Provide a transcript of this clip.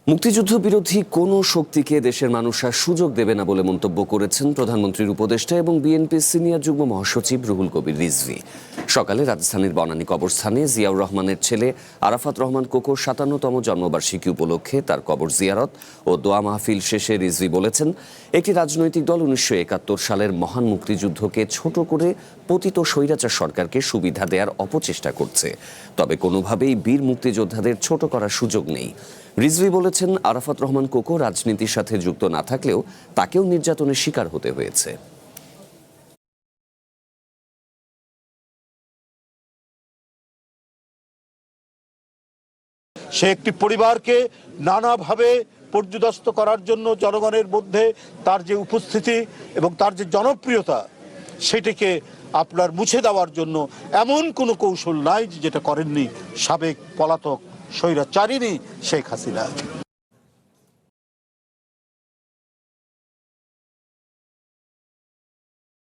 মুক্তিযুদ্ধ বিরোধী কোনো শক্তিকে দেশের মানুষ আর সুযোগ দেবে না বলে মন্তব্য করেছেন প্রধানমন্ত্রীর উপদেষ্টা এবং বিএনপির সিনিয়র যুগ্ম মহাসচিব রুহুল কবির রিজভী। সকালে রাজধানীর বনানী কবরস্থানে জিয়াউর রহমানের ছেলে আরাফাত রহমান কোকোর ৫৭তম জন্মবার্ষিকী উপলক্ষে তার কবর জিয়ারত ও দোয়া মাহফিল শেষে রিজভী বলেছেন, একটি রাজনৈতিক দল ১৯৭১ সালের মহান মুক্তিযুদ্ধকে ছোট করে পতিত স্বৈরাচার সরকারকে সুবিধা দেওয়ার অপচেষ্টা করছে, তবে কোনোভাবেই বীর মুক্তিযোদ্ধাদের ছোট করার সুযোগ নেই। রিজভী বলেছেন, আরাফাত রহমান কোকো রাজনীতির সাথে যুক্ত না থাকলেও তাকেও নির্যাতনের শিকার হতে হয়েছে। সে একটি পরিবারকে নানাভাবে পর্যুদস্ত করার জন্য জনগণের মধ্যে তার যে উপস্থিতি এবং তার যে জনপ্রিয়তা সেটিকে আপনার মুছে দেওয়ার জন্য এমন কোনো কৌশল নাই যেটা করেননি সাবেক পলাতক স্বৈরাচারিণী শেখ হাসিনা।